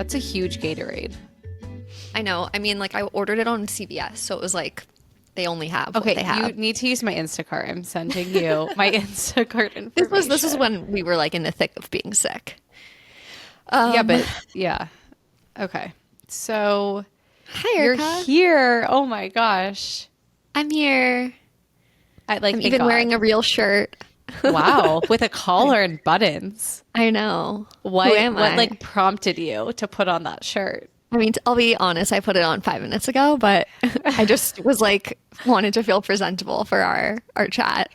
That's a huge Gatorade. I know. I mean, like I ordered it on CVS, so it was like they only have what Okay, they you have. need to use my Instacart. I'm sending you my Instacart This was information. when we were like in the thick of being sick. Yeah, Um, but yeah. Okay. So Hi you're Erica. here. Oh my gosh. I'm here. I like I'm thank even wearing God. a real shirt. Wow, with a collar and buttons. I know. Who What am what I? like prompted you to put on that shirt? I mean, I'll be honest, I put it on 5 minutes ago, but I just was like wanted to feel presentable for our chat.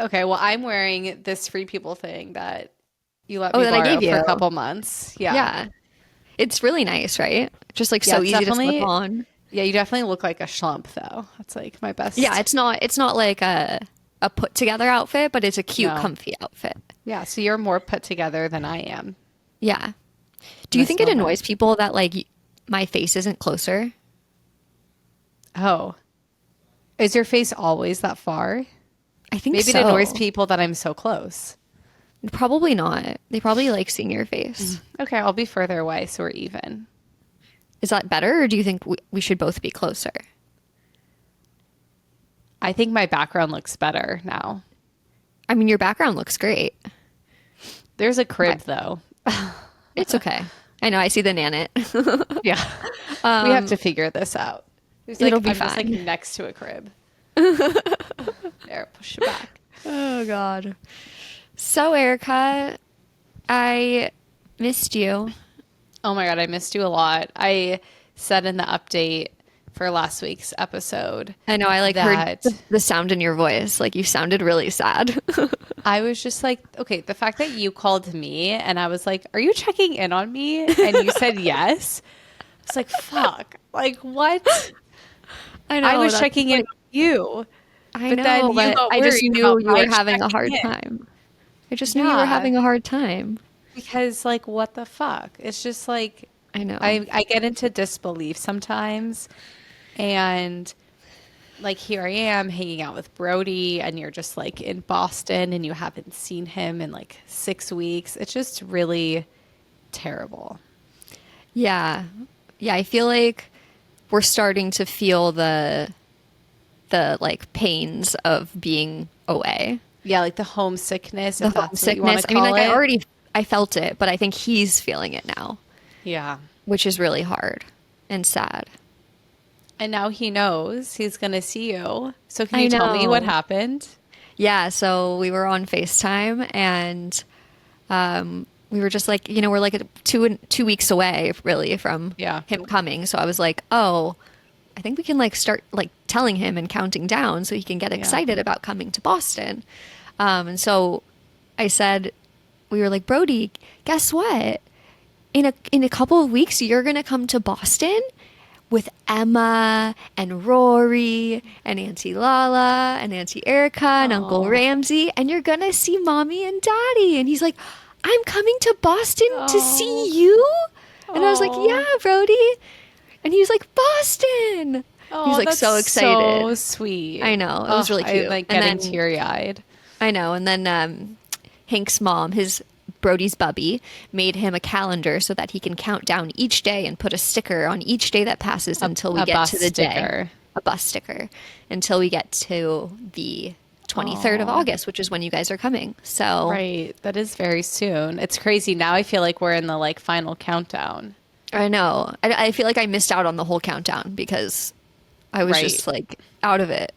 Okay, well, I'm wearing this Free People thing that you let Oh, me that I borrow gave for a you. couple months. Yeah. Yeah. It's really nice, right? Just like Yeah, so it's easy to slip definitely, on. yeah, you definitely look like a schlump though. That's like my Yeah, best. it's not like a put together outfit, but it's a cute, No. comfy outfit. Yeah, so you're more put together than I am Yeah. in Do you this think it moment. annoys people that like my face isn't closer? Oh, is your face always that far? I think Maybe it annoys so. people that I'm so close. Probably not. They probably like seeing your face. Okay, I'll be further away so we're even. Is that better, or do you think we should both be closer? I think my background looks better now. I mean, your background looks great, There's a crib but though. it's okay. I know. I see the nanit. Yeah. We have to figure this out. It's like It'll be I'm just like fine. next to a crib. There, push it back. Oh God. So Erica, I missed you. Oh my God, I missed you a lot. I said in the update for last week's episode I know. I like heard that the sound in your voice. Like you sounded really sad. I was just like, okay, the fact that you called me and I was like, are you checking in on me? And you said yes. It's like, fuck. Like, what? I know. I was That's checking in like on you. I But then know, you but got I just worried knew about you my were having a checking hard in. time. I just knew you were Yeah. having a hard time. Because like what the fuck? It's just like I know. I get into disbelief sometimes and like here I am hanging out with Brody and you're just like in Boston and you haven't seen him in like 6 weeks. It's just really terrible. Yeah. Yeah, I feel like we're starting to feel the like pains of being away. Yeah, like the homesickness, The if that's what you want homesickness. to I mean, call like it. I felt it, but I think he's feeling it now, Yeah. which is really hard and sad. And now he knows he's going to see you. So can I you tell me what know. happened? Yeah, so we were on FaceTime and we were just like, we're like 2 weeks away really from Yeah. him coming. So I was like, oh, I think we can like start like telling him and counting down so he can get Yeah. excited about coming to Boston. And so I said, we were like, Brody, guess what? In a couple of weeks, you're gonna come to Boston with Emma and Rory and Auntie Lala and Auntie Erica and Uncle Oh. Ramsey, and you're gonna see Mommy and Daddy. And he's like, I'm coming to Boston to Oh. see you. And I was like, yeah, Oh. Brody. And he was like, Boston. He was Oh, like that's so so excited. sweet. I know. It Oh, was really I'm cute. like And getting then teary-eyed. I know. And then Hank's mom, his Brody's bubby, made him a calendar so that he can count down each day and put a sticker on each day that passes until we A get bus to the day. sticker. A bus sticker until we get to the 23rd of Oh, August, which is when you guys are coming. So right. That is very soon. It's crazy. Now I feel like we're in the like final countdown. I know. I feel like I missed out on the whole countdown because I was Right. just like out of it.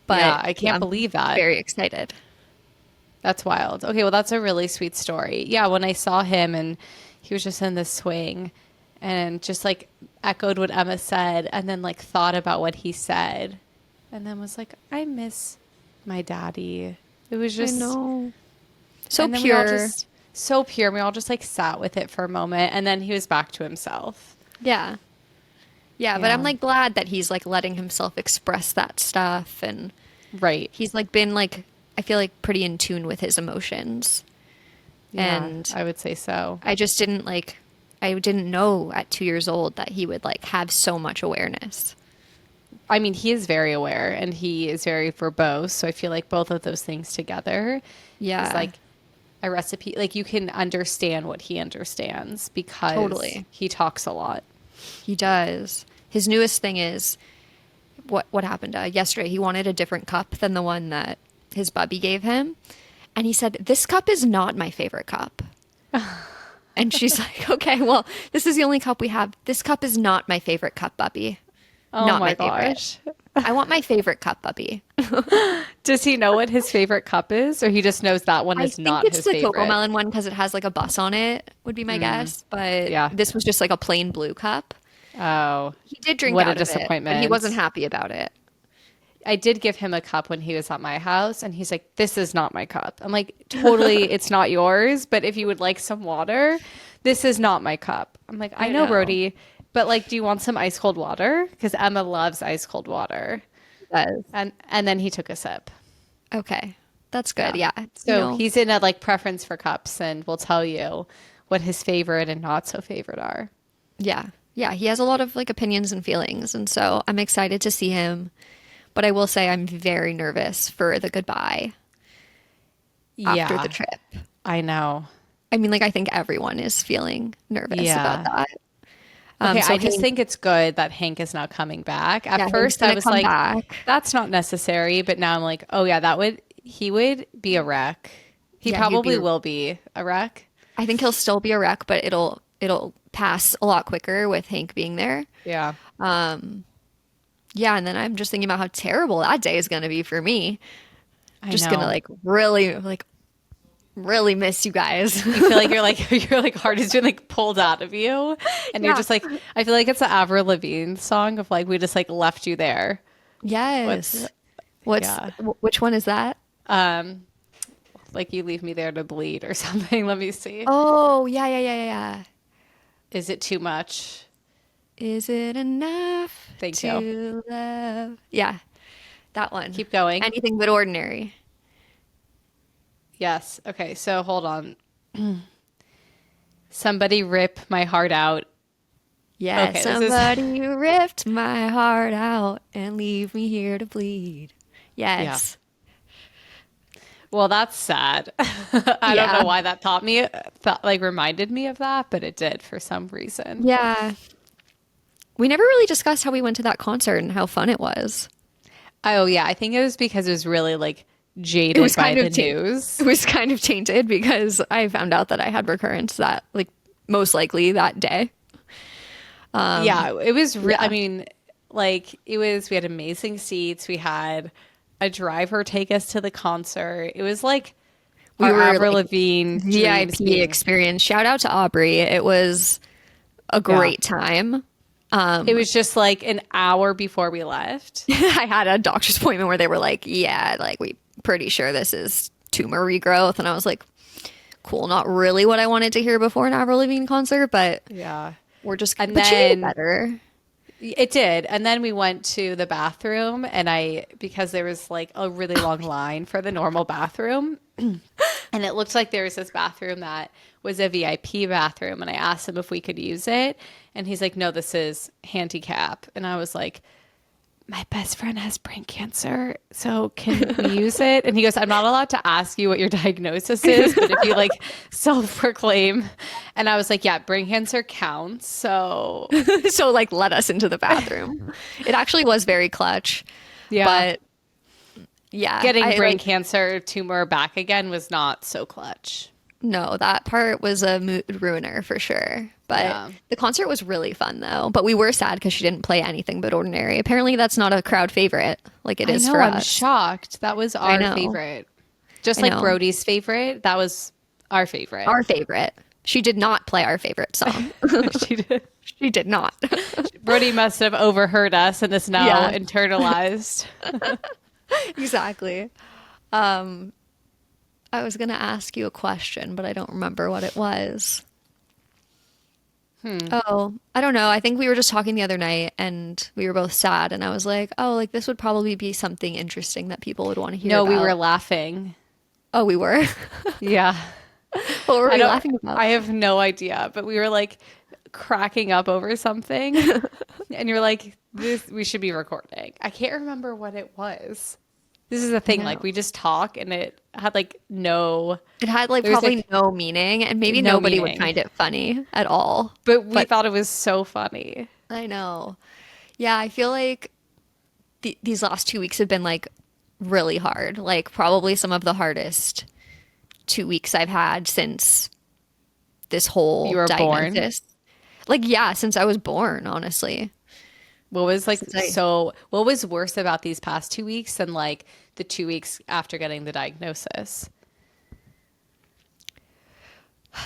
But Yeah, I can't I'm believe that. very excited. That's wild. Okay, well, that's a really sweet story. Yeah, when I saw him and he was just in the swing and just like echoed what Emma said and then like thought about what he said and then was like, I miss my daddy. It was I just know. So and then we all pure. just so pure. We all just like sat with it for a moment and then he was back to himself. Yeah. Yeah, but Yeah. I'm like glad that he's like letting himself express that stuff, and Right. he's like been like I feel like pretty in tune with his emotions. Yeah, And I would say so. I just didn't like I didn't know at 2 years old that he would like have so much awareness. I mean, he is very aware and he is very verbose. So I feel like both of those things together is Yeah. like a recipe. Like you can understand what he understands because Totally. he talks a lot. He does. His newest thing is what happened yesterday. He wanted a different cup than the one that his bubby gave him. And he said, "This cup is not my favorite cup." And she's like, "Okay, well, this is the only cup we have. This cup is not my favorite cup, bubby. Oh Not my my favorite. gosh. I want my favorite cup, bubby." Does he know what his favorite cup is, or he just knows that one I is think not it's his the Cocoa favorite? Melon one because it has like a bus on it, would be my guess. But Yeah. this was just like a plain blue cup. Oh, He did drink what a out of it, but he disappointment. wasn't happy about it. I did give him a cup when he was at my house, and he's like, "This is not my cup." I'm like, "Totally, it's not yours, but if you would like some water, this is not my cup." I'm like, "I I know, know. Brody, but like, do you want some ice cold water?" Because Emma loves ice cold water. Does. And then he took a sip. Okay. That's good. Yeah. Yeah. So he's in a like preference for cups, and will tell you what his favorite and not so favorite are. Yeah. Yeah. He has a lot of like opinions and feelings. And so I'm excited to see him. But I will say I'm very nervous for the goodbye after the Yeah, trip. I know. I mean, like, I think everyone is feeling nervous about Yeah. that. Okay, So I just Hank, think it's good that Hank is not coming back. yeah, At Hank's first, I gonna was come like, back. that's not necessary. But now I'm like, oh, yeah, he would be a wreck. He Yeah, he'd be. probably will be a wreck. I think he'll still be a wreck, but it'll pass a lot quicker with Hank being there. Yeah. Yeah, and then I'm just thinking about how terrible that day is gonna be for me. I Just gonna know. really miss you guys. You feel like your like heart has been like pulled out of you, and you're Yeah. just like, I feel like it's the Avril Lavigne song of like we just like left you there. Yes. What's What's yeah. which one is that? Um, like you leave me there to bleed or something. Let me see. Oh, yeah, yeah, yeah, yeah, yeah. Is it too much? Is it enough Thank you. to love? Yeah, that one. Keep going. Anything but ordinary. Yes. Okay. So hold on. Somebody rip my heart out. Yeah, Okay. This is somebody ripped my heart out and leave me here to bleed. yeah. Yes. Well, that's sad. I don't know Yeah. why that taught me, like reminded me of that, but it did for some reason. Yeah. We never really discussed how we went to that concert and how fun it was. Oh yeah, I think it was because it was really like It jaded was by kind the of news. it was kind of tainted because I found out that I had recurrence that like most likely that day. Yeah, it was I Yeah. mean, like it was we had amazing seats. We had a driver take us to the concert. It was like We our were Avril like Lavigne dreams VIP being experience. Shout out to Aubrey. It was a yeah. great time. It was just like an hour before we left. I had a doctor's appointment where they were like, "Yeah, like we pretty sure this is tumor regrowth," and I was like, "Cool, not really what I wanted to hear before an Avril Lavigne concert, but Yeah. we're just." And But she did then better. it did. And then we went to the bathroom and because there was like a really long line for the normal bathroom. And it looked like there was this bathroom that was a VIP bathroom. And I asked him if we could use it. And he's like, no, this is handicap. And I was like, my best friend has brain cancer. So can we use it? And he goes, I'm not allowed to ask you what your diagnosis is, but if you like self proclaim. And I was like, yeah, brain cancer counts. So So like let us into the bathroom. It actually was very clutch. yeah. But yeah, Getting I brain like cancer tumor back again was not so clutch. no, that part was a mood ruiner for sure. But Yeah. the concert was really fun though. But we were sad because she didn't play anything but ordinary. Apparently that's not a crowd favorite like it I is know, for I'm us. shocked. That was I our know. favorite. Just I like know. Brody's favorite, that was our favorite. Our favorite. She did not play our favorite song. She did. She did not. Brody must have overheard us and is now Yeah. internalized. Exactly. I was going to ask you a question, but I don't remember what it was. Oh, I don't know. I think we were just talking the other night and we were both sad. And I was like, oh, like this would probably be something interesting that people would want to hear No, about. we were laughing. Oh, we were? Yeah. What were I we don't laughing about? I have no idea, but we were like cracking up over something. And you're like, this we should be recording. I can't remember what it was. This is the I thing. Like know. we just talk and it had like no, It had like there's probably like no meaning, and maybe no nobody would meaning, find it funny at all. but we But thought it was so funny. I know. Yeah, I feel like these last 2 weeks have been like really hard. Like probably some of the hardest 2 weeks I've had since this You whole were born. diagnosis. Like, yeah, since I was born, honestly. What was like Since I so what was worse about these past 2 weeks than like the 2 weeks after getting the diagnosis?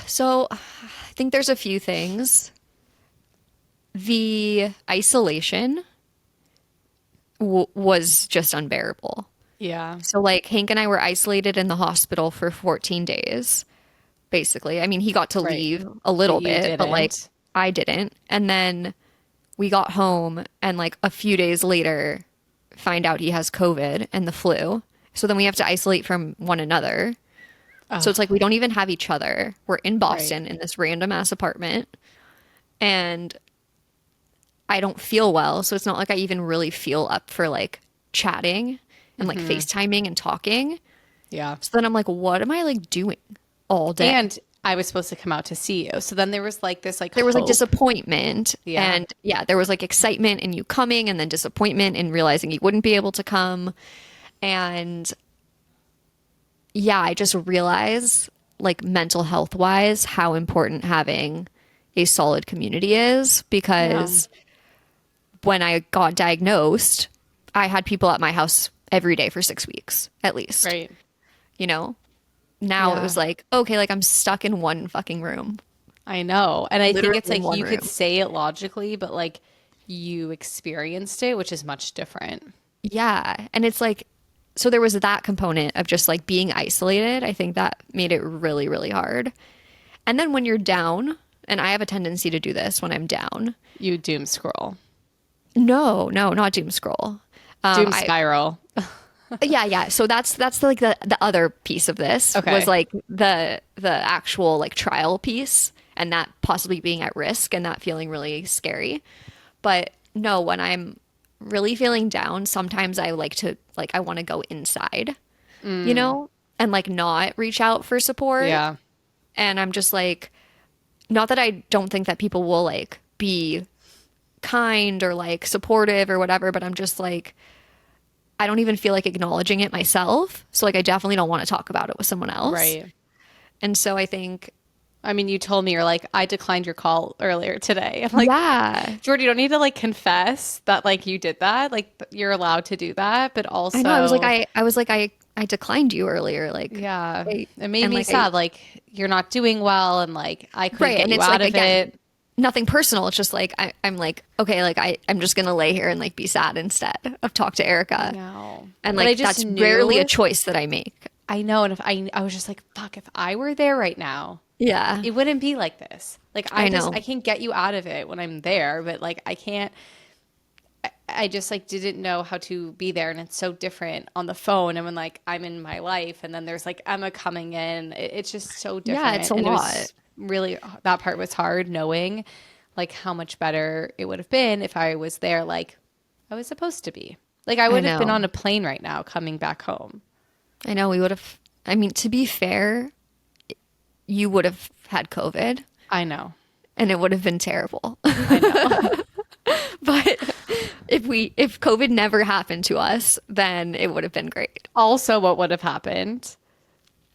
So I think there's a few things. The isolation was just unbearable. Yeah. So, like, Hank and I were isolated in the hospital for 14 days, basically. I mean, he got to Right. leave a But little you bit, but like, didn't. I didn't. And then we got home, and like a few days later, find out he has COVID and the flu. So then we have to isolate from one another. So it's like Oh, we don't even have each other. We're in right. Boston in this random ass apartment, and I don't feel well. So it's not like I even really feel up for like chatting and like FaceTiming and talking. Yeah. So then I'm like, what am I like doing all day? And I was supposed to come out to see you. So then there was like this like There was like hope. disappointment, Yeah. and yeah, there was like excitement in you coming, and then disappointment in realizing you wouldn't be able to come. And yeah, I just realize like mental health wise how important having a solid community is, Yeah. because when I got diagnosed, I had people at my house every day for 6 weeks at least, Right. you know? Now it Yeah. was like, okay, like I'm stuck in one fucking room, I know. And I think literally it's in like one you could room. say it logically, but like you experienced it, which is much different. Yeah. And it's like, so there was that component of just like being isolated. I think that made it really, really hard. And then when you're down, and I have a tendency to do this when I'm down. You doom scroll. No, no, not doom scroll. Doom I spiral. Yeah, yeah. So that's like the other piece of this was Okay. like the actual like trial piece, and that possibly being at risk and that feeling really scary. But no, when I'm really feeling down, sometimes I like to like I want to go inside, and like not reach out for support. Yeah. And I'm just like, not that I don't think that people will like be kind or like supportive or whatever, but I'm just like, I don't even feel like acknowledging it myself. So like I definitely don't want to talk about it with someone else. Right. And so I think, I mean, you told me you're like, I declined your call earlier today. I'm like, yeah, Jordy, you don't need to like confess that like you did that. Like you're allowed to do that, but I know. I was like, also, I declined you earlier. Like, yeah, I, it made and me like I, sad. Like you're not doing well, and like I couldn't right. get And you it's out like, of again, it. nothing personal. It's just like, I'm like, okay, like I'm just going to lay here and like be sad instead of talk to I Erica. know, And but I like, just that's rarely a knew. choice that I make. I know, and if I was just like, fuck, if I were there right now, Yeah, it wouldn't be like this. Like I I know. can't get you out of it when I'm there, but like I can't. I just like didn't know how to be there, and it's so different on the phone and when like I'm in my life and then there's like Emma coming in. It's just so Yeah, it's different, a and it lot. was really that part was hard knowing like how much better it would have been if I was there like I was supposed to be. Like I I would have been know. on a plane right now coming back home. I know we would have, I mean, to be fair, you would have had COVID I know. and it would have been terrible. I know. But if COVID never happened to us, then it would have been great. Also, what would have happened?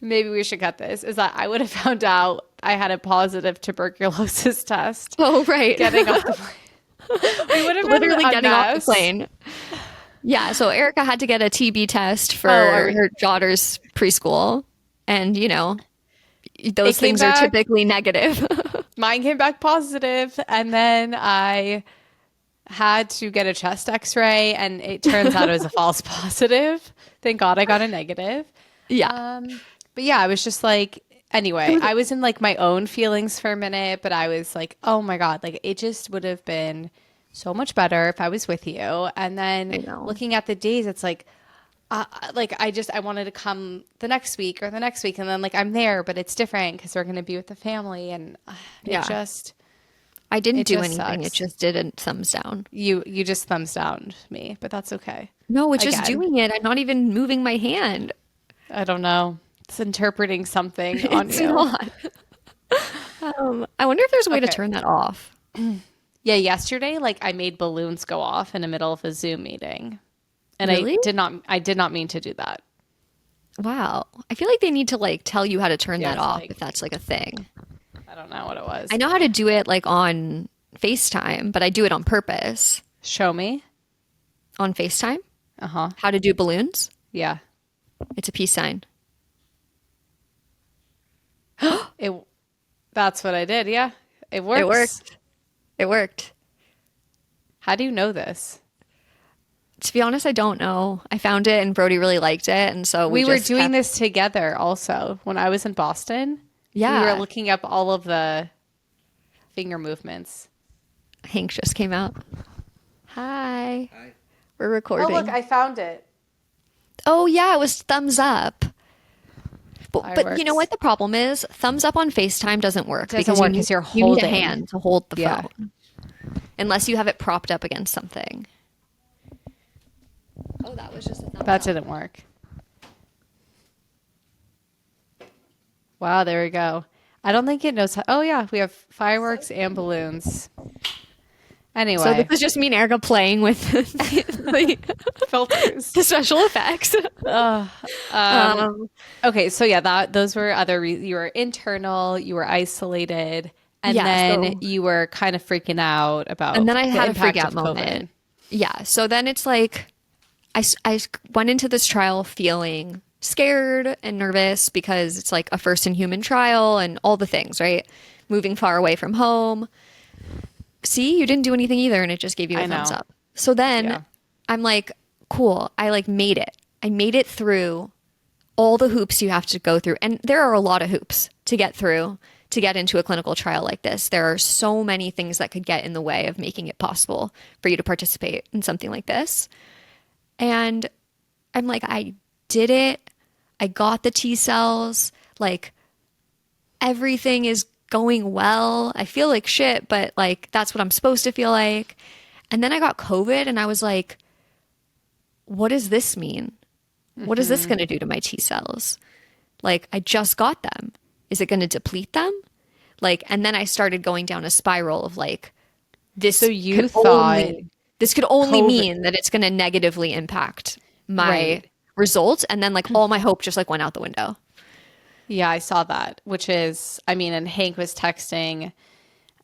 Maybe we should cut this. Is that I would have found out I had a positive tuberculosis test Oh, right. getting off the plane. We would have been Literally a getting off the mess. plane. Yeah, so Erica had to get a TB test for Oh, her daughter's preschool. And, it those came things are back. typically negative. Mine came back positive, and then I had to get a chest X-ray, and it turns out it was a false positive. Thank God I got a negative. Yeah. Um, but yeah, I was just like, It anyway, was, I was in like my own feelings for a minute, but I was like, oh my God, like it just would have been so much better if I was with you. And then I know. looking at the days, it's like I wanted to come the next week or the next week, and then like I'm there, but it's different because we're gonna be with the family, and it Yeah. just I didn't it do just anything. It sucks. just did a thumbs down. You just thumbs down me, but that's okay. No, it's just again. doing it. I'm not even moving my hand. I don't know. It's interpreting something on It's you. not. I wonder if there's a way to Okay. turn that off. Yeah, yesterday, like I made balloons go off in the middle of a Zoom meeting. And Really? I did not mean to do that. Wow. I feel like they need to like tell you how to turn Yeah, that it's off like if that's like a thing. I don't know what it I was. know how to do it like on FaceTime, but I do it on purpose. Show me. On FaceTime? Uh-huh. How to do balloons? Yeah. It's a peace sign. It that's what I did. Yeah. It It works. worked. It worked. How do you know this? To be honest, I don't know. I found it and Brody really liked it, and so we We were just doing kept. this together also when I was in Boston. We were Yeah. looking up all of the finger movements. Hank just came out. Hi. Hi. We're Oh, look, recording. I found it. Oh yeah, it was thumbs up. But you know Fireworks. what the problem is? Thumbs up on FaceTime doesn't work Doesn't because work because you're you need a holding. hand to hold the Yeah. phone unless you have it propped up against something. Oh, that was just a thumbs That up. didn't work. Wow, there we go. I don't think it knows how. Oh, yeah, we have fireworks and balloons. So this Anyway, is just me and Erica playing with filters. the special effects. Um, Okay, so yeah, those were other you were internal, you were isolated, and yeah, then so you were kind of freaking out and about then I the had a freak impact out of COVID. moment. Yeah, so then it's like I went into this trial feeling scared and nervous because it's like a first in human trial and all the things, right? Moving far away from home. See, you didn't do anything either, and it just gave you a I thumbs know. up. So then Yeah. I'm like, cool. I like made it. I made it through all the hoops you have to go through. And there are a lot of hoops to get through to get into a clinical trial like this. There are so many things that could get in the way of making it possible for you to participate in something like this. And I'm like, I did it. I got the T cells. Like, everything is going well. I feel like shit, but like, that's what I'm supposed to feel like. And then I got COVID and I was like, what does this mean? What is this going to do to my T cells? Like, I just got them. Is it going to deplete them? Like, and then I started going down a spiral of like, this So you could thought this could only COVID, mean that it's going to negatively impact my right? results. And then like all my hope just like went out the window. Yeah, I saw that, which is, I mean, and Hank was texting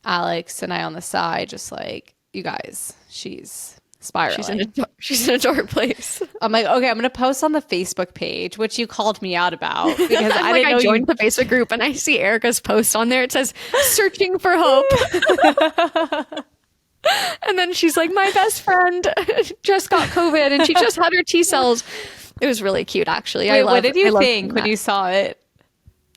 Alex and I on the side, just like, you guys, she's spiraling. She's in a dark place. I'm like, okay, I'm gonna post on the Facebook page, which you called me out about because I'm I like, didn't I know joined you. the Facebook group and I see Erica's post on there. It says, searching for hope. And then she's like, my best friend just got COVID and she just had her T cells. It was really cute, actually. Wait, what did I you love think seeing when that. you saw it?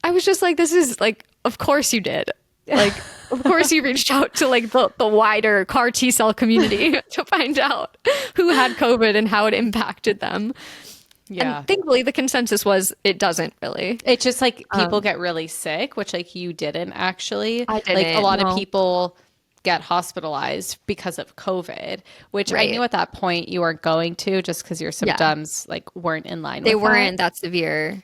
I was just like, this is like, of course you did. Like, of course you reached out to like the wider CAR T cell community to find out who had COVID and how it impacted them. Yeah. And thankfully, the consensus was it doesn't really. It's just like people get really sick, which like you didn't actually. I Like a didn't, lot of no. people get hospitalized because of COVID, which I Right. knew at that point you weren't going to just because your Yeah. symptoms like weren't in line They with weren't that. that severe.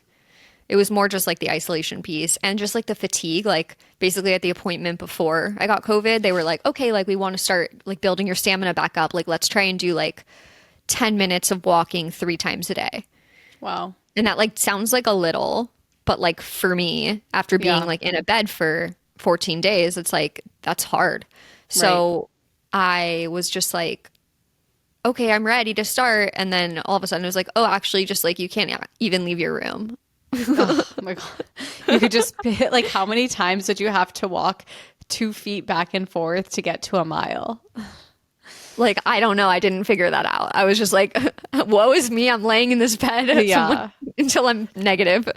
It was more just like the isolation piece and just like the fatigue. Like basically at the appointment before I got COVID, they were like, okay, like we want to start like building your stamina back up. Like let's try and do like 10 minutes of walking 3 times a day. Wow. And that like sounds like a little, but like for me, after being Yeah. like in a bed for 14 days, it's like that's hard. So I was just like, okay, I'm ready to start. And then all of a sudden it was like, oh, actually, just like you can't even leave your room. Oh my God. You could just like how many times did you have to walk 2 feet back and forth to get to a mile? Like, I don't know. I didn't figure that out. I was just like, woe is me. I'm laying in this bed Yeah. until I'm negative.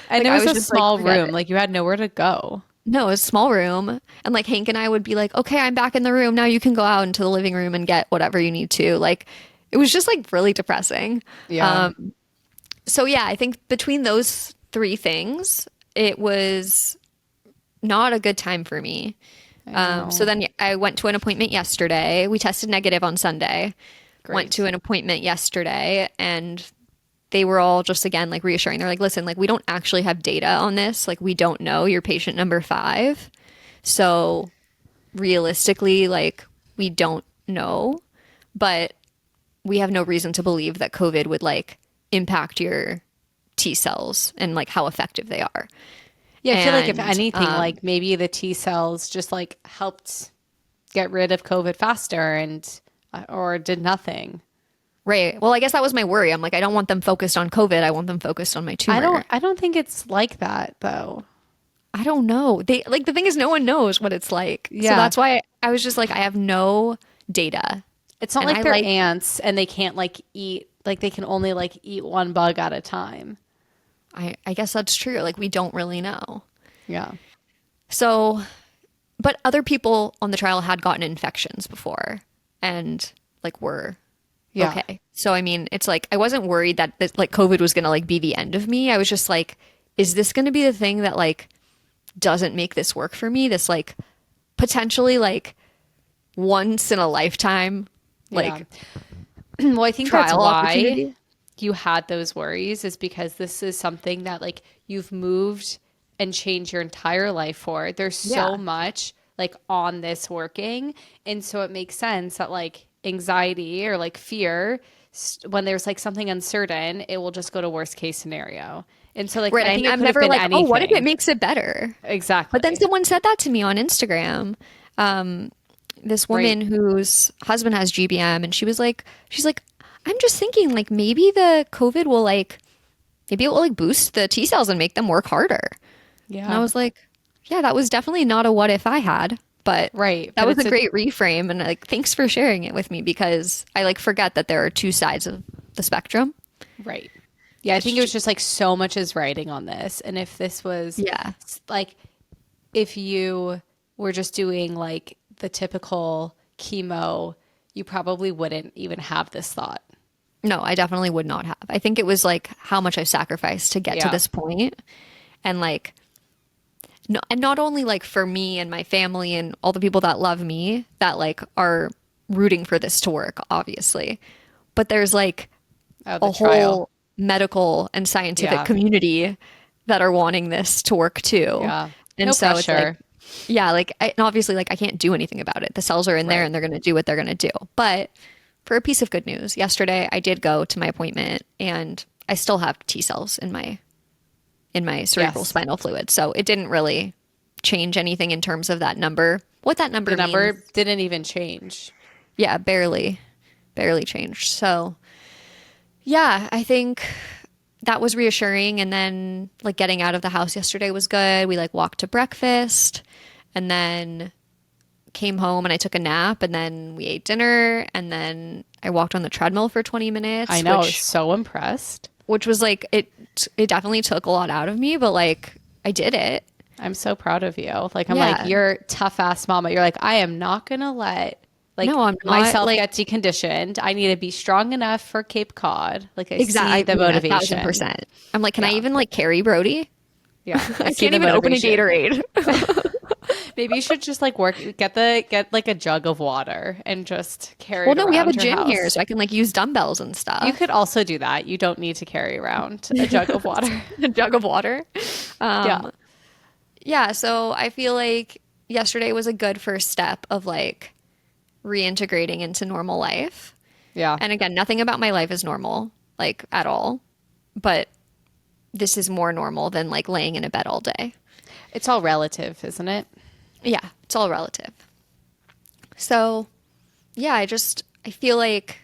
And Like, it I was a just like, small forget room. it. Like you had nowhere to go. No, it was a small room. And like Hank and I would be like, okay, I'm back in the room. Now you can go out into the living room and get whatever you need to. Like, it was just like really depressing. Yeah. So yeah, I think between those three things, it was not a good time for me. So then I went to an appointment yesterday. We tested negative on Sunday. went Great. to an appointment yesterday, and they were all just again like reassuring. They're like, listen, like we don't actually have data on this. Like we don't know. You're patient number 5. So realistically, like we don't know, but we have no reason to believe that COVID would like impact your T cells and like how effective they are. Yeah, I feel like if And anything, like maybe the T cells just like helped get rid of COVID faster and or did nothing. right. Well, I guess that was my worry. I'm like, I don't want them focused on COVID. I want them focused on my tumor. I don't think it's like that though. I don't know. They like the thing is no one knows what it's like. So Yeah. that's why I was just like, I have no data. It's not And like I they're like, ants and they can't like eat like they can only like eat one bug at a time. I guess that's true. Like we don't really know. Yeah. So, but other people on the trial had gotten infections before and like were Yeah. okay. So I mean, it's like I wasn't worried that this, like COVID was gonna like be the end of me. I was just like, is this gonna be the thing that like doesn't make this work for me? This like potentially like once in a lifetime Yeah. like Well, I think that's trial why opportunity. you had those worries is because this is something that like you've moved and changed your entire life for. There's so Yeah. much like on this working. And so it makes sense that like anxiety or like fear, when there's like something uncertain, it will just go to worst case scenario. And so like Right. I think it I'm could have never been like, oh, what if it anything. makes it better? But then Exactly. someone said that to me on Instagram. Um, this Right. woman whose husband has GBM, and she's like, I'm just thinking, like, maybe the COVID will like, maybe it will like boost the T cells and make them work harder. And I Yeah. was like, yeah, that was definitely not a what if I had, but Right. that But was it's a a great reframe. And like, thanks for sharing it with me because I like forget that there are two sides of the spectrum. right. Yeah, I think it It's was just like so much is writing on this. And if this was yeah. like if you were just doing like the typical chemo, you probably wouldn't even have this thought. No, I definitely would not have. I think it was like how much I've sacrificed to get to Yeah. this point, and like no, and not only like for me and my family and all the people that love me that like are rooting for this to work, obviously, but there's like Oh, the a trial. whole medical and scientific Yeah. community that are wanting this to work too. Yeah. And No so it's like, pressure. yeah, like and obviously like I can't do anything about it. The cells are in there Right. and they're going to do what they're going to do. But for a piece of good news, yesterday I did go to my appointment and I still have T cells in my cerebral Yes. spinal fluid. So it didn't really change anything in terms of that number. What that The number number means, didn't even change. yeah, barely changed. So yeah, I think that was reassuring. And then like getting out of the house yesterday was good. We like walked to breakfast and then came home and I took a nap and then we ate dinner and then I walked on the treadmill for 20 I minutes, know. I was so impressed. which was like it definitely took a lot out of me, but like I did it. I'm so proud of you. Like, I'm like, Yeah. you're tough ass mama. You're like, I am not going to let like No, I'm not myself like get deconditioned. I need to be strong enough for Cape Cod. Like, I see exactly the yeah, 1000%. motivation. I'm like, can I Yeah. even like carry Brody? Yeah. I I see can't the even open a motivation. Gatorade. Maybe you should just like get like a jug of water and just carry Well, it no, we have a around your gym here, house. so I can like use dumbbells and You stuff. could also do that. You don't need to carry around a jug of water. A jug of water. Yeah. Yeah, so I feel like yesterday was a good first step of like reintegrating into normal life. Yeah. And again, nothing about my life is normal, like at all. But this is more normal than like laying in a bed all day. It's all relative, isn't it? Yeah, it's all relative. So, yeah, I feel like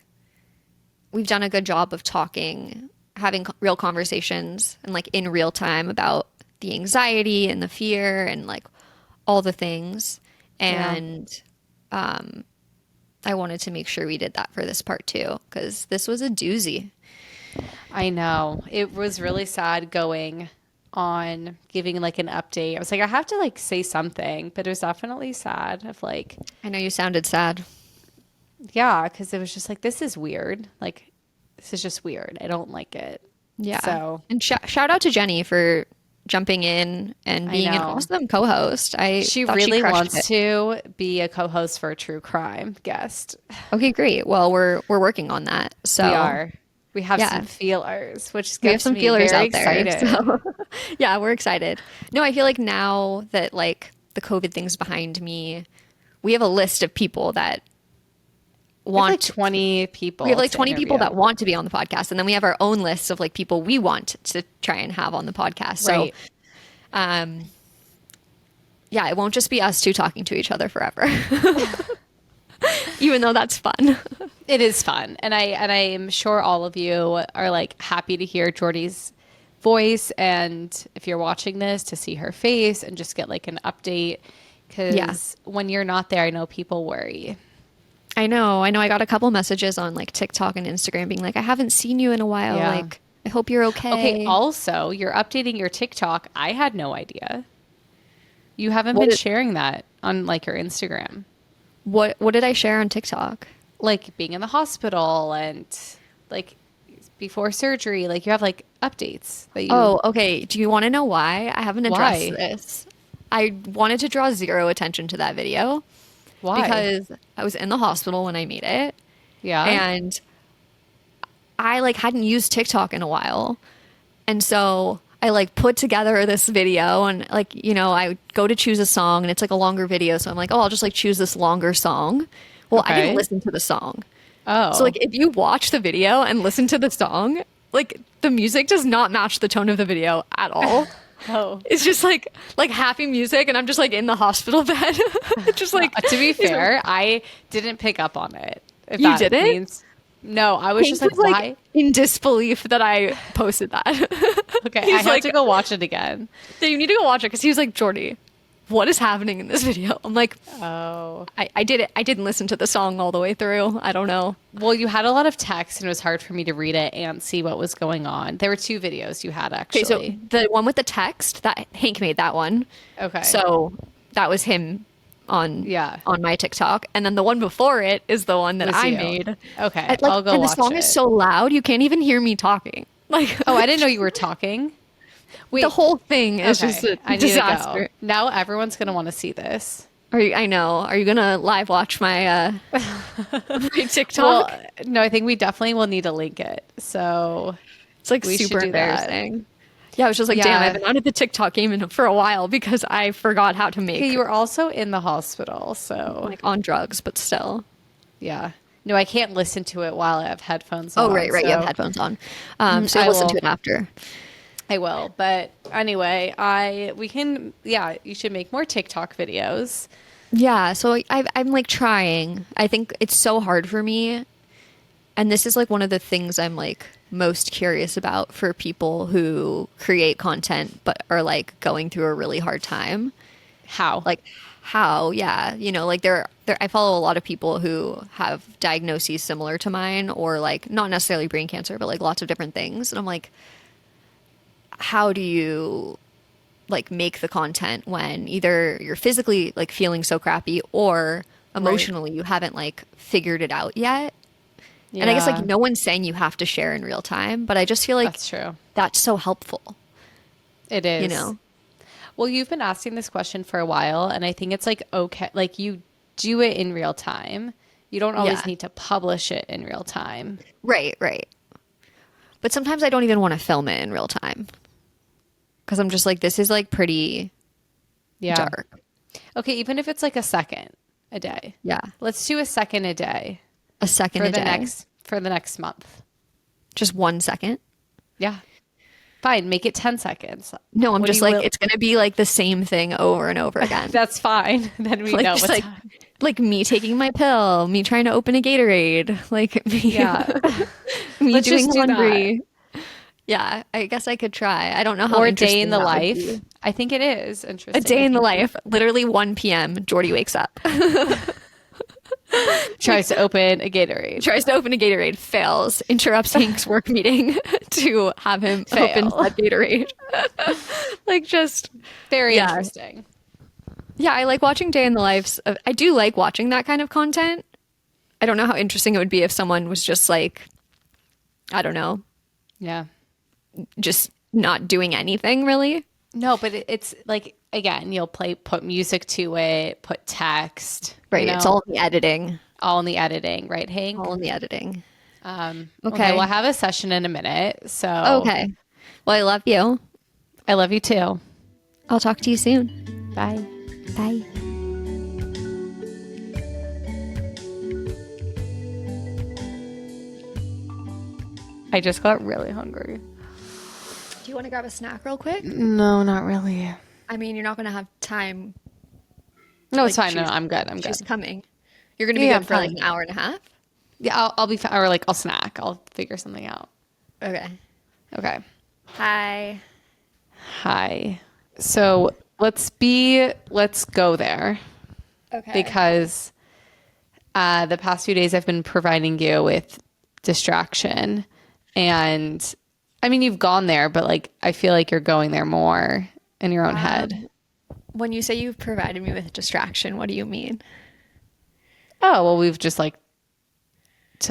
we've done a good job of talking, having real conversations and like in real time about the anxiety and the fear and like all the things. Yeah. And I wanted to make sure we did that for this part too, because this was a doozy. I know. It was really sad going on giving like an update. I was like, I have to like say something, but it was definitely sad of like, I know you sounded sad. yeah, because it was just like, this is weird. Like, this is just weird. I don't like it. Yeah. So, And shout out to Jenny for jumping in and I being an know. awesome co-host. I She thought really crushed wants it. to be a co-host for a true crime guest. Okay, great. Well, we're working on that. We So are. We have some yeah, feelers, which we have gets some me feelers very out there. excited. So yeah, we're excited. No, I feel like now that like the COVID thing's behind me, we have a list of people that We have like want. 20 We have people like to 20 people interview. that want to be on the podcast, and then we have our own list of like people we want to try and have on the podcast. So Right. um, yeah, it won't just be us two talking to each other forever, even though that's fun. It is fun. And I am sure all of you are like happy to hear Jordy's voice, and if you're watching this, to see her face and just get like an update, Yeah, because when you're not there, I know people worry. I know. I know. I got a couple messages on like TikTok and Instagram being like, I haven't seen you in a while. Yeah. Like, I hope you're Okay, okay. also, you're updating your TikTok. I had no idea. You haven't What been did, sharing that on like your Instagram. what did I share on TikTok? Like being in the hospital and like before surgery, like you have like updates that you Oh, okay. Do you want to know why? I haven't addressed why? this. I wanted to draw zero attention to that video Why? because I was in the hospital when I made it, Yeah. and I like hadn't used TikTok in a while. And so I like put together this video and like, I go to choose a song and it's like a longer video. So I'm like, oh, I'll just like choose this longer song. Well, I didn't Okay. listen to the song. So Oh. like if you watch the video and listen to the song, like the music does not match the tone of the video at all. Oh. It's just like happy music and I'm just like in the hospital bed. Just like To be fair, I didn't pick up on it. If you that didn't? means no, I was Hank just like, was like why? in disbelief that I posted that. Okay, I He's have like, to go watch it again. you need to go watch it because he was like, Jordy, what is happening in this video? I'm like, Oh. I did it. I didn't listen to the song all the way through. I don't know. Well, you had a lot of text and it was hard for me to read it and see what was going on. There were two videos you had Okay, so actually. the one with the text that Hank made that one. Okay. So that was him on Yeah. on my TikTok, and then the one before it is the one that Was I you. made. Okay, And, like, I'll go and the watch song it. is so loud you can't even hear me talking. Like, Oh, I didn't know you were talking. Wait. the whole thing is just Okay, a I need to disaster. go. Now everyone's gonna want to see this. Are you? I know. Are you gonna live watch my my TikTok? Well, no, I think we definitely will need to link it. So It's like we should super do that. embarrassing. Yeah, I was just like, damn, Yeah. I've been out of the TikTok game for a while because I forgot how to make Okay, you were also in the hospital, so like on drugs, but still. yeah. No, I can't listen to it while I have headphones Oh, on. right. You have So headphones on. So I you'll listen will. to it after. I will. But anyway, we can. Yeah, you should make more TikTok videos. Yeah, so I'm like trying. I think it's so hard for me. And this is like one of the things I'm like most curious about for people who create content but are like going through a really hard time. How? Like how, yeah, like there I follow a lot of people who have diagnoses similar to mine or like not necessarily brain cancer, but like lots of different things. And I'm like, how do you like make the content when either you're physically like feeling so crappy or emotionally you haven't like figured it out yet? And I guess Yeah, like no one's saying you have to share in real time, but I just feel like that's true. that's so helpful, It is. you know? Well, you've been asking this question for a while, and I think it's like okay, like you do it in real time. You don't always Yeah. need to publish it in real time. Right. But sometimes I don't even want to film it in real time because I'm just like, this is like pretty Yeah. dark. Okay, even if it's like a second a day. Yeah. Let's do a second a day A second for a the day. next month. Just 1 second. Yeah. Fine, make it 10 seconds. No, I'm What do just you like, will- it's going to be like the same thing over and over again. That's fine. Then we Like know just what's like me taking my pill, me trying to open a Gatorade, like me, Yeah. me Let's doing just do that. laundry. Yeah, I guess I could try. I don't know how Or a day in interesting the that would life. be. I think it is interesting. A day I in the think life, literally 1 p.m. Jordy wakes up, tries to open a Gatorade. tries to open a Gatorade, fails, interrupts Hank's work meeting to have him open Fail. that Gatorade. Like just Very Yeah. interesting. yeah, I like watching day in the lives of, I do like watching that kind of content. I don't know how interesting it would be if someone was just like, I don't know, Yeah. just not doing anything really. No, but it's like again, you'll put music to it, put text, Right. It's all in the editing. all in the editing, right, Hank? All in the editing. Okay, well, I Okay. have a session in a minute, so Okay. Well, I love you. I love you too. I'll talk to you soon. Bye. Bye. I just got really hungry. Do you want to grab a snack real quick? No, not really. I mean, you're not going to have time to No, it's like fine. No, choose. I'm good. I'm She's good. coming. You're going to be Yeah, I'm good for like fine. an hour and a half. Yeah, I'll be fine. Or like I'll snack. I'll figure something out. Okay. Okay. Hi. Hi. So let's go there Okay. because the past few days I've been providing you with distraction. And I mean, you've gone there, but like I feel like you're going there more in your own head. When you say you've provided me with distraction, what do you mean? Oh, well, we've just like,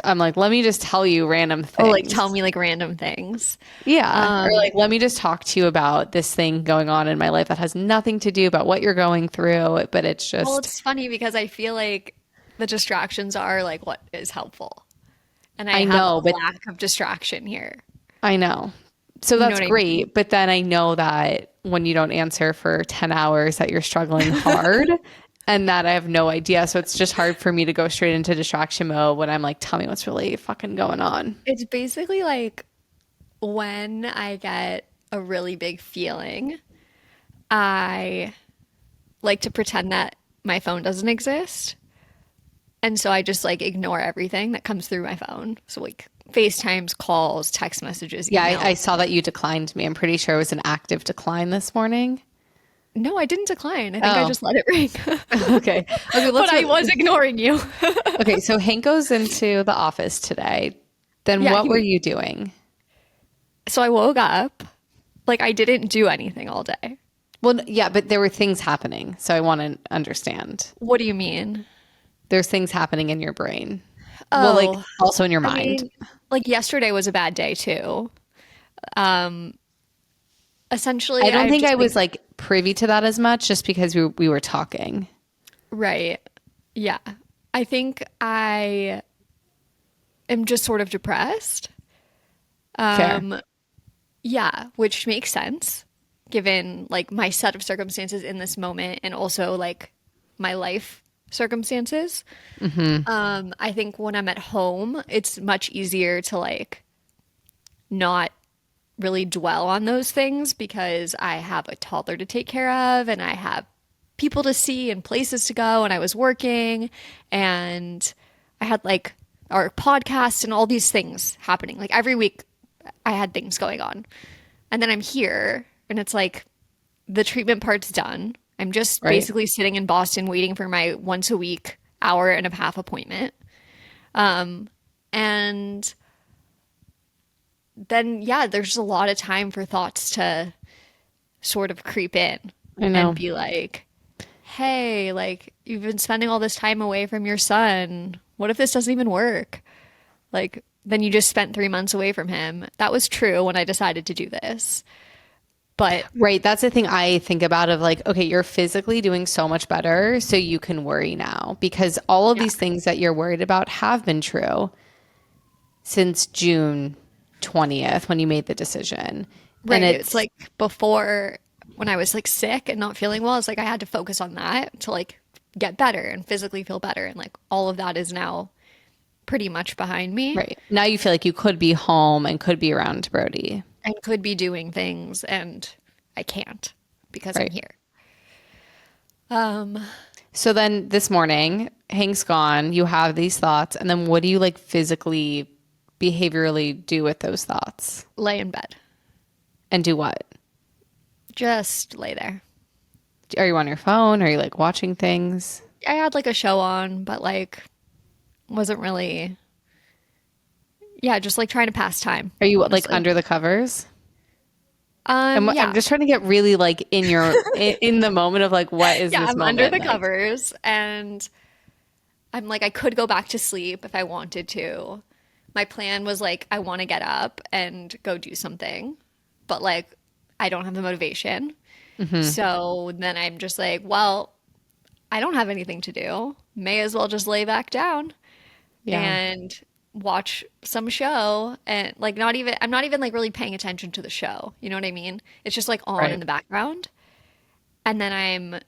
I'm like, let me just tell you random Oh, like tell things. me like random things. Yeah. Or like, let me just talk to you about this thing going on in my life that has nothing to do about what you're going through, but it's Well, just, it's funny because I feel like the distractions are like what is helpful. And I I have a know, but lack of distraction here. I know. So You know that's what I mean? great. But then I know that when you don't answer for 10 hours that you're struggling hard and that I have no idea. So it's just hard for me to go straight into distraction mode when I'm like, tell me what's really fucking going on. It's basically like when I get a really big feeling, I like to pretend that my phone doesn't exist. And so I just like ignore everything that comes through my phone. So like FaceTimes, calls, text messages, Yeah, I emails. saw that you declined me. I'm pretty sure it was an active decline this morning. No, I didn't decline. I think I Oh, just let it ring. okay. Okay, But let's I was ignoring you. okay, so Hank goes into the office today. Then Yeah, what were you doing? so I woke up, like I didn't do anything all day. Well, yeah, but there were things happening. So I want to understand. What do you mean? There's things happening in your brain. Well, like Oh, also in your I mind. mean, like yesterday was a bad day too. Um, I Essentially, don't I've think I just like, was like privy to that as much just because we were talking. right. Yeah. I think I am just sort of depressed. Fair. Um, yeah, which makes sense given like my set of circumstances in this moment and also like my life circumstances. I think when I'm at home, it's much easier to like not really dwell on those things because I have a toddler to take care of and I have people to see and places to go and I was working and I had like our podcast and all these things happening. Like every week I had things going on. And then I'm here and it's like the treatment part's done. I'm just Right. basically sitting in Boston waiting for my once a week hour and a half appointment. And then yeah, there's just a lot of time for thoughts to sort of creep in I and know. be like, hey, like you've been spending all this time away from your son. What if this doesn't even work? Like, then you just spent 3 months away from him. That was true when I decided to do this. But Right. That's the thing I think about of like, okay, you're physically doing so much better, so you can worry now because all of yeah, these things that you're worried about have been true since June 20th when you made the decision. And right. It's it's like before when I was like sick and not feeling well, it's like I had to focus on that to like get better and physically feel better. And like all of that is now pretty much behind me right. Now you feel like you could be home and could be around Brody. and could be doing things and I can't because I'm Right. here. So then this morning, Hank's gone, you have these thoughts, and then what do you like physically, behaviorally do with those thoughts? Lay in bed. And do what? Just lay there. Are you on your phone? Are you like watching things? I had like a show on, but like wasn't really, yeah, just like trying to pass time, Are you like honestly. under the covers? I'm Yeah. just trying to get really like in the moment of like what is Yeah, this I'm under moment the like? covers and I'm like, I could go back to sleep if I wanted to. My plan was like, I want to get up and go do something. But like, I don't have the motivation. So then I'm just like, well, I don't have anything to do. May as well just lay back down Yeah. and watch some show and like not even I'm not even like really paying attention to the show. You know what I mean? It's just like on in Right. the background. And then I'm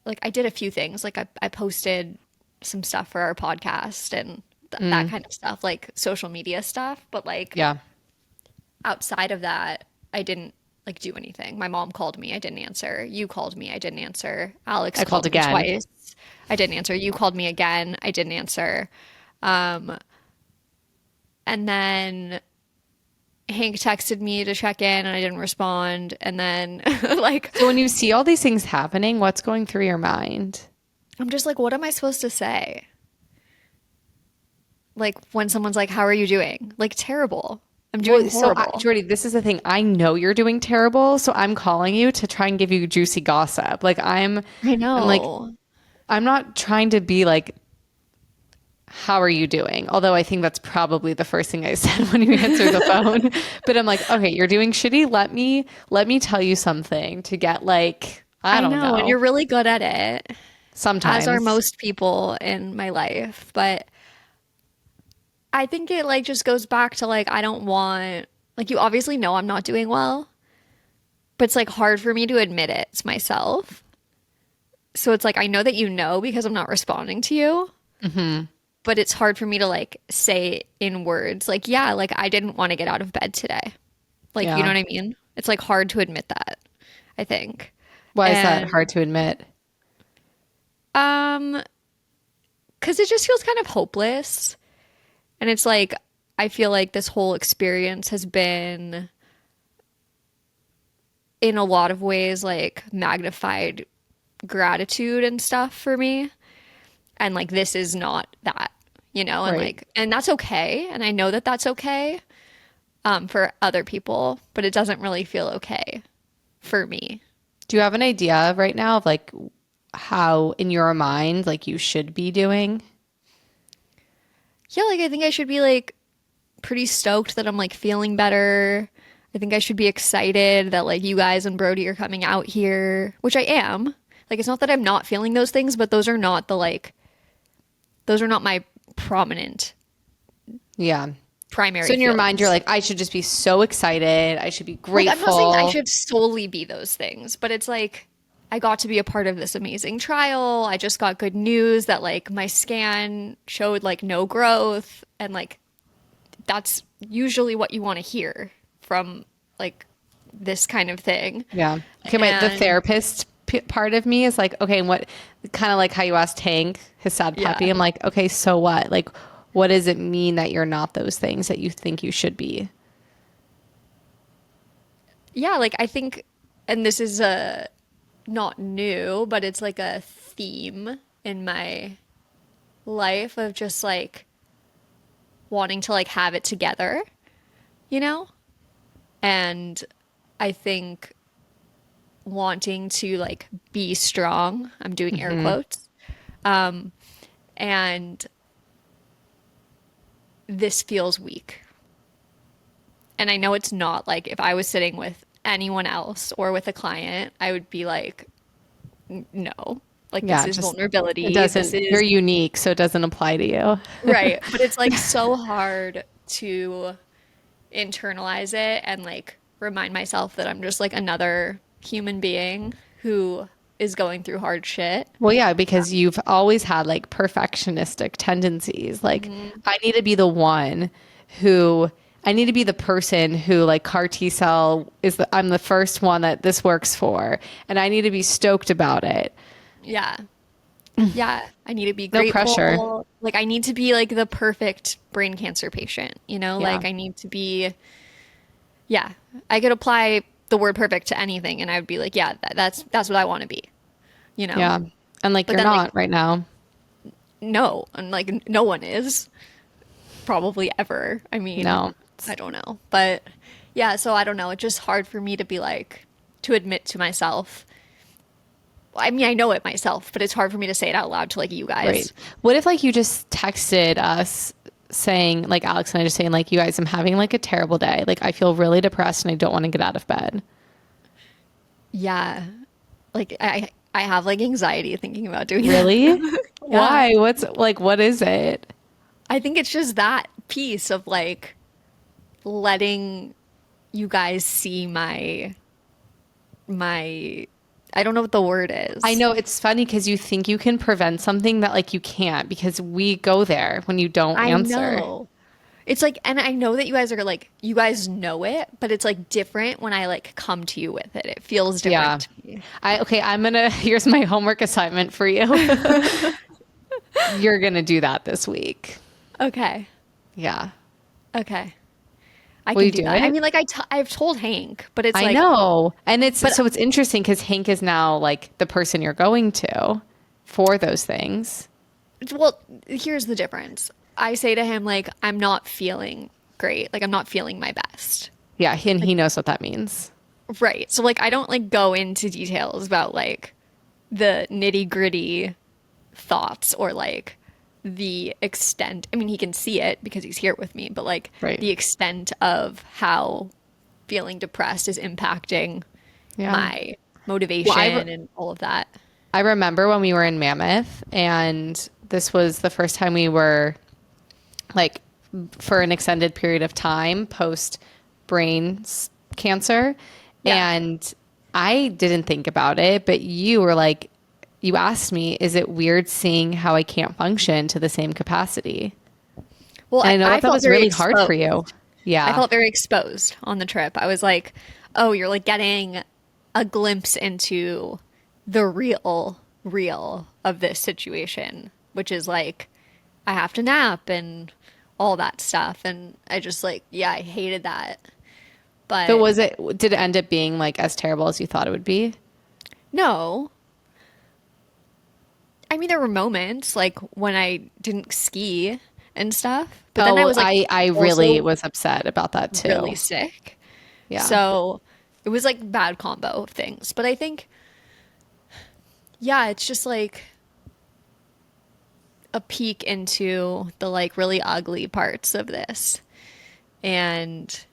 like I did a few things. Like I posted some stuff for our podcast and that Mm. kind of stuff, like social media stuff, but like Yeah. outside of that, I didn't like do anything. My mom called me, I didn't answer. You called me, I didn't answer. Alex I called called me again. twice. I didn't answer. You called me again, I didn't answer. Um, and then Hank texted me to check in and I didn't respond. And then like So when you see all these things happening, what's going through your mind? I'm just like, what am I supposed to say? Like when someone's like, "How are you doing?" Like terrible. I'm doing Well, so horrible. Jordy, this is the thing. I know you're doing terrible, so I'm calling you to try and give you juicy gossip. Like I I'm like, know. I'm not trying to be like, how are you doing? Although I think that's probably the first thing I said when you answered the phone. But I'm like, okay, you're doing shitty. Let me tell you something to get like, I I don't know, and know. you're really good at it, as are Sometimes. most people in my life. But I think it like just goes back to like I don't want like you obviously know I'm not doing well, but it's like hard for me to admit it to myself. So it's like I know that you know because I'm not responding to you, but it's hard for me to like say in words like yeah, like I didn't want to get out of bed today. Like you know Yeah. what I mean? It's like hard to admit that, I think. Why is that And hard to admit? um cuz it just feels kind of hopeless. And it's like I feel like this whole experience has been in a lot of ways like magnified gratitude and stuff for me. And like this is not that, you know, and Right. like and that's okay. And I know that that's okay for other people, but it doesn't really feel okay for me. Do you have an idea right now of like how in your mind like you should be doing? Yeah, like I think I should be like pretty stoked that I'm like feeling better. I think I should be excited that like you guys and Brody are coming out here, which I am. Like it's not that I'm not feeling those things, but those are not the like those are not my prominent Yeah. So primary in your mind, you're feelings. like, I should just be so excited. I should be Like I'm not saying I grateful. should solely be those things, but it's like I got to be a part of this amazing trial. I just got good news that like my scan showed like no growth and like that's usually what you want to hear from like this kind of thing. Yeah. Okay. The And therapist part of me is like, okay, and what kind of like how you asked Hank, his sad puppy. yeah. I'm like, okay, so what? Like, what does it mean that you're not those things that you think you should be? Yeah, like I think and this is not new, but it's like a theme in my life of just like wanting to like have it together, you know? And I think wanting to like be strong, I'm doing air quotes, and this feels weak. And I know it's not like if I was sitting with anyone else or with a client, I would be like, no, like this Yeah. is Just, it vulnerability. This doesn't, you're is unique. So it doesn't apply to you. right. But it's like so hard to internalize it and like remind myself that I'm just like another human being who is going through hard shit. Well, yeah, because you've always had like perfectionistic tendencies. Like, I need to be the one who, I need to be the person who, like, CAR T cell is I'm the first one that this works for. And I need to be stoked about it. Yeah. Yeah. I need to be No pressure. grateful. Like, I need to be like the perfect brain cancer patient, you know? Yeah. Like, I need to be, yeah. I could apply the word perfect to anything and I would be like, yeah, that's what I want to be, you know? Yeah. And like, But you're then, like, not right now. no. And like, no one is probably ever. I mean, No. I don't know. But yeah, so I don't know. It's just hard for me to be like, to admit to myself. I mean, I know it myself, but it's hard for me to say it out loud to like you Right. guys. What if like you just texted us saying, like Alex and I just saying, like, you guys, I'm having like a terrible day. Like, I feel really depressed and I don't want to get out of bed. Yeah. Like I have like anxiety thinking about doing Really? that. Yeah. Why? What's like, what is it? I think it's just that piece of like letting you guys see my I don't know what the word I is. know it's funny because you think you can prevent something that like you can't because we go there when you don't I answer. know. It's like, and I know that you guys are like, you guys know it, but it's like different when I like come to you with it. It feels different Yeah. to me. Okay, here's my homework assignment for you. You're gonna do that this week. Okay. Yeah. Okay. I Will can you do do that. I it? mean, like I've told Hank, but it's I like, know. And it's but so it's interesting because Hank is now like the person you're going to for those things. well, here's the difference. I say to him like, I'm not feeling great. Like I'm not feeling my best. Yeah, and he knows what that means. Right. So like I don't like go into details about like the nitty-gritty thoughts or like the extent. I mean, he can see it because he's here with me, but like Right. the extent of how feeling depressed is impacting Yeah. my Well, motivation and all of that. I remember when we were in Mammoth, and this was the first time we were like for an extended period of time post cancer. Yeah. And I didn't think about it, but you were like, you asked me, is it weird seeing how I can't function to the same capacity? Well, And I know I that felt was very really hard for you. exposed. I Yeah. felt very exposed on the trip. I was like, oh, you're like getting a glimpse into the real of this situation, which is like, I have to nap and all that stuff. And I just like, yeah, I hated that. But But did it end up being like as terrible as you thought it would be? no, I mean, there were moments like when I didn't ski and stuff, but then I Oh, was like I really also was upset about that really too. sick. Yeah. So it was like bad combo of things. But I think, yeah, it's just like a peek into the like really ugly parts of this. And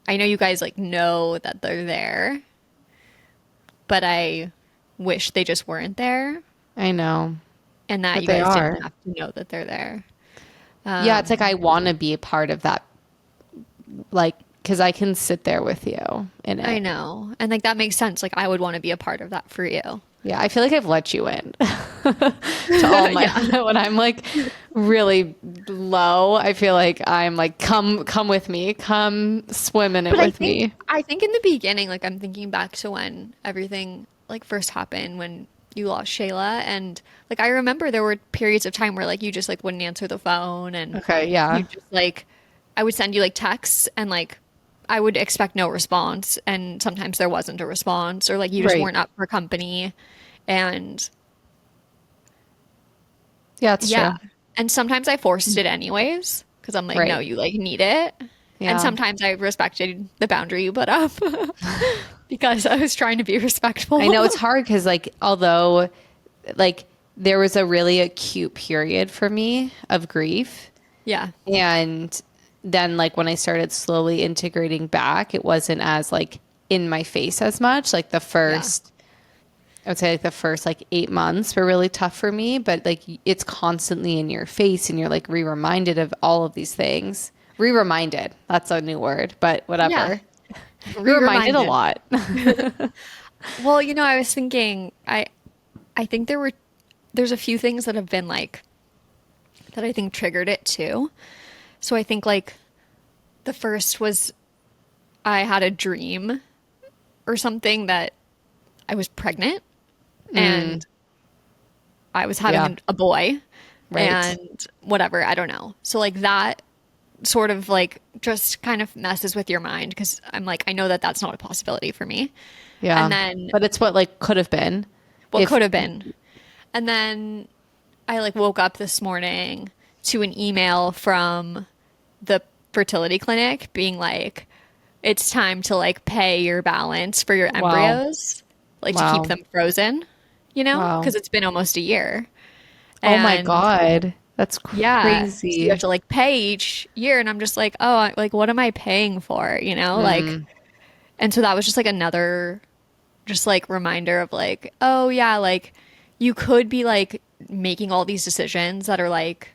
I know you guys like know that they're there, but I wish they just weren't there I know. and that But you they guys didn't are. have to know that they're there. Yeah, it's like I want to be a part of that, like, because I can sit there with you in I it. know. And like that makes sense. Like I would want to be a part of that for you. Yeah, I feel like I've let you in to all my Yeah. when I'm like really low. I feel like I'm like, come with me, come swim in it But with me. I think in the beginning, like I'm thinking back to when everything like first happened when you lost Shayla and like I remember there were periods of time where like you just like wouldn't answer the phone and Okay, you yeah, just like I would send you like texts and like I would expect no response and sometimes there wasn't a response or like you just right. weren't up for company and Yeah, it's yeah. true. And sometimes I forced it anyways because I'm like no, Right. you like need it. And Yeah. sometimes I respected the boundary you put up because I was trying to be I know respectful. it's hard because like although like there was a really acute period for me of grief. Yeah. And then like when I started slowly integrating back, it wasn't as like in my face as much. Like Yeah. I would say like the first like 8 months were really tough for me, but like it's constantly in your face and you're like re-reminded of all of these things. Re-reminded. That's a new word, but Yeah. whatever. You're reminded a Re-reminded. lot. Well, you know, I was thinking I think there's a few things that have been like that I think triggered it too. So I think like the first was I had a dream or something that I was pregnant and I was Yeah, having a boy right. and whatever, I don't know. So like that sort of like just kind of messes with your mind because I'm like I know that that's not a possibility for me. And Yeah. then But it's what like could have been what if could have been. And then I like woke up this morning to an email from the fertility clinic being like it's time to like pay your balance for your wow. embryos, like to keep Wow. them frozen, you know, Wow. because it's been almost a year. Oh my And God. That's Yeah. So you crazy. have to like pay each year. And I'm just like, oh, like, what am I paying for? You know, like, Mm, and so that was just like another, just like reminder of like, oh, yeah, like you could be like making all these decisions that are like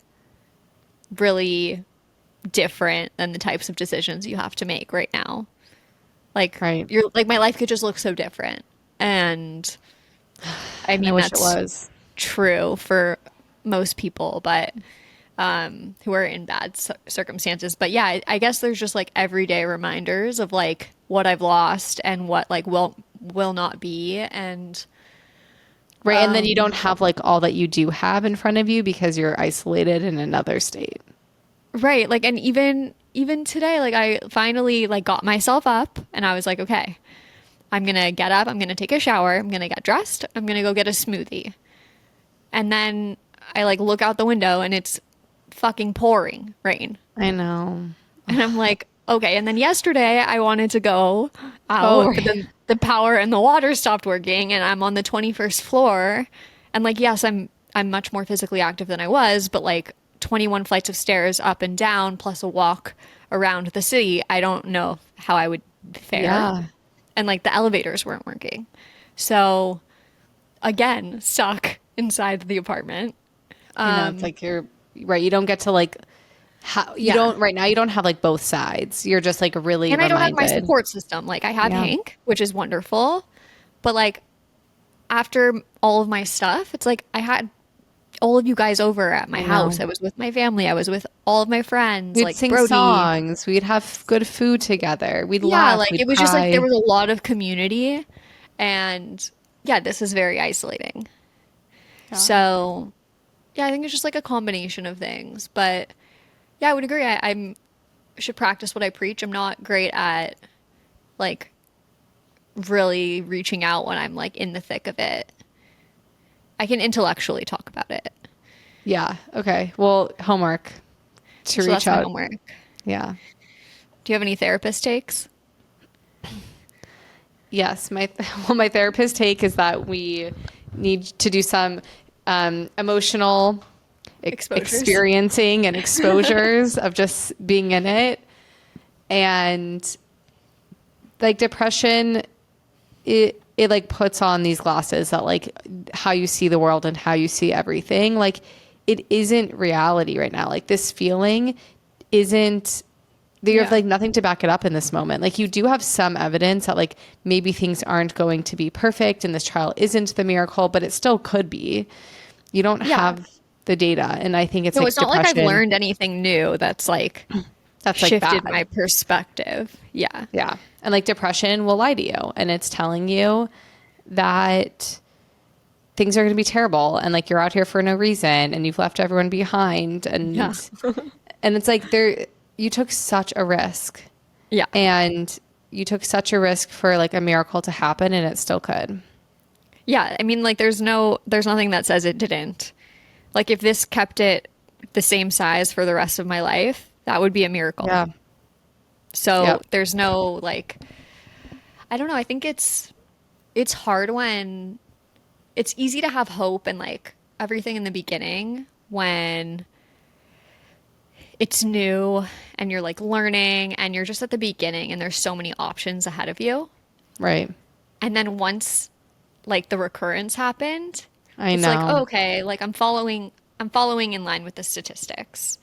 really different than the types of decisions you have to make right now. Like, right. you're like, my life could just look so different. And I And I mean, wish it that's was. true for most people, but who are in bad circumstances. But yeah, I guess there's just like everyday reminders of like what I've lost and what like will not be. And Right. And then you don't have like all that you do have in front of you because you're isolated in another state. right, like, and even today, like I finally like got myself up and I was like, okay, I'm gonna get up, I'm gonna take a shower, I'm gonna get dressed, I'm gonna go get a smoothie. And then I like look out the window and it's fucking pouring rain. I know. And I'm like, okay. And then yesterday I wanted to go Oh, out, but right. then the power and the water stopped working and I'm on the 21st floor. And like, yes, I'm much more physically active than I was, but like 21 flights of stairs up and down plus a walk around the city, I don't know how I would fare. Yeah. And like the elevators weren't working. So again, stuck inside the apartment. I know. It's like you're right. You don't get to like, how you Yeah. don't right now, you don't have like both sides. You're just like really And I don't have my reminded. support system. Like I have Yeah. Hank, which is wonderful, but like after all of my stuff, it's like I had all of you guys over at my I house. know. I was with my family. I was with all of my friends, We'd like sing Brody. songs. We'd have good food together. We'd Yeah, laugh. like We'd it was just like there cry. was a lot of community and yeah, this is very isolating. Yeah. So, yeah, I think it's just like a combination of things. But yeah, I would agree. I'm should practice what I preach. I'm not great at like really reaching out when I'm like in the thick of it. I can intellectually talk about it. Yeah. Okay. Well, homework to So reach that's my out. homework. Yeah. Do you have any therapist takes? Yes. My well, my therapist take is that we need to do some emotional Exposures? experiencing and exposures of just being in it, and like depression, it like puts on these glasses that like how you see the world and how you see everything. Like it isn't reality right now. Like this feeling isn't, you have Yeah. like nothing to back it up in this moment. Like you do have some evidence that like maybe things aren't going to be perfect and this trial isn't the miracle, but it still could be. You don't Yeah. have the data. And I think it's No, like it's not like I've depression. learned anything new that's like That's like shifted bad. my perspective. Yeah. Yeah. And like depression will lie to you and it's telling you that things are going to be terrible and like you're out here for no reason and you've left everyone behind Yeah. and it's like there you took such a risk Yeah. and you took such a risk for like a miracle to happen and it still could. Yeah. I mean, like, there's nothing that says it didn't. Like, if this kept it the same size for the rest of my life, that would be a miracle. Yeah. So Yep. there's no, like, I don't know. I think it's hard when it's easy to have hope and like everything in the beginning when it's new and you're like learning and you're just at the beginning and there's so many options ahead of you. Right. And then once like the recurrence happened, I it's like, oh, know. okay, like I'm following in line with the statistics.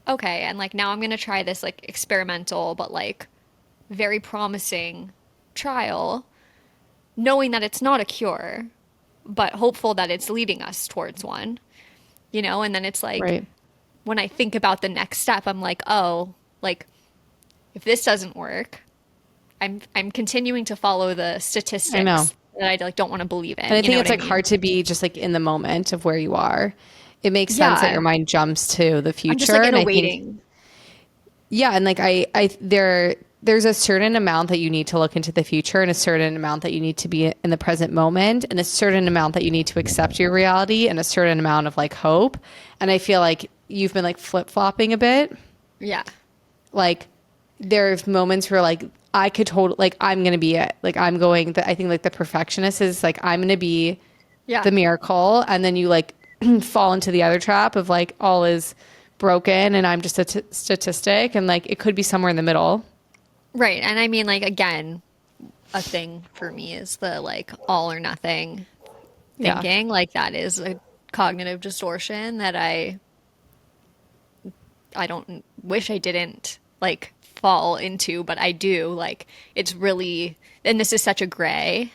Okay, and like now I'm gonna try this like experimental but like very promising trial, knowing that it's not a cure, but hopeful that it's leading us towards one, you know? And then it's like Right. when I think about the next step, I'm like, oh, like if this doesn't work, I'm continuing to follow the I know. statistics that I like don't want to believe And in. I You know think what it's I like mean? hard to be just like in the moment of where you are. It makes sense that Yeah. your mind jumps to the I'm just future like in and a I think waiting. yeah, and like there's a certain amount that you need to look into the future and a certain amount that you need to be in the present moment and a certain amount that you need to accept your reality and a certain amount of like hope. And I feel like you've been like flip-flopping a bit. Yeah. Like there's moments where like I could totally like I'm gonna be it. Like I think like the perfectionist is like I'm gonna be Yeah. the miracle and then you like fall into the other trap of like all is broken and I'm just a statistic, and like it could be somewhere in the middle. Right. And I mean, like, again, a thing for me is the like all or nothing Yeah. thinking. Like, that is a cognitive distortion that I don't wish I didn't like fall into, but I do. Like, it's really, and this is such a gray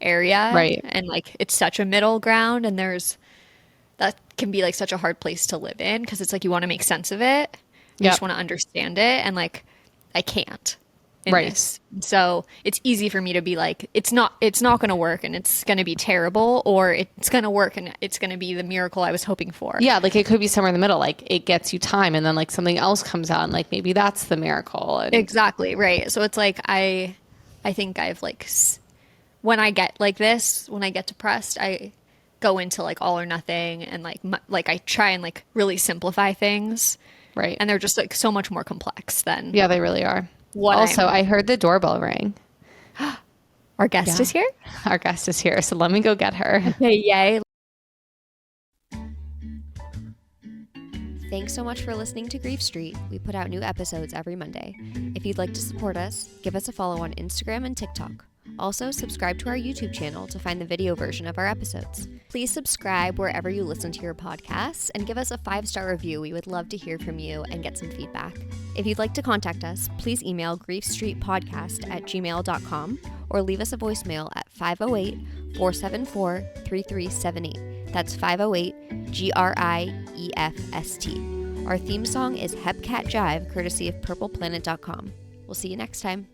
area, Right. and like it's such a middle ground, and that can be like such a hard place to live in because it's like you want to make sense of it. You just Yep. want to understand it, and like I can't in Right. this. So it's easy for me to be like, it's not going to work and it's going to be terrible, or it's going to work and it's going to be the miracle I was hoping for. Yeah, like it could be somewhere in the middle. Like it gets you time, and then like something else comes out, and like maybe that's the miracle. And Exactly, right. So it's like I think I've like when I get like this, when I get depressed, I go into like all or nothing, and like I try and like really simplify things, right. and they're just like so much more complex than Yeah, they really are. what Also, I'm. I heard the doorbell ring. Our guest Yeah. is here. Our guest is here, so let me go get her. Hey, yay. Thanks so much for listening to Grief Street. We put out new episodes every Monday. If you'd like to support us, give us a follow on Instagram and TikTok. Also, subscribe to our YouTube channel to find the video version of our episodes. Please subscribe wherever you listen to your podcasts and give us a 5-star review. We would love to hear from you and get some feedback. If you'd like to contact us, please email griefstreetpodcast@gmail.com or leave us a voicemail at 508-474-3378. That's 508-GRIEFST. Our theme song is Hepcat Jive, courtesy of purpleplanet.com. We'll see you next time.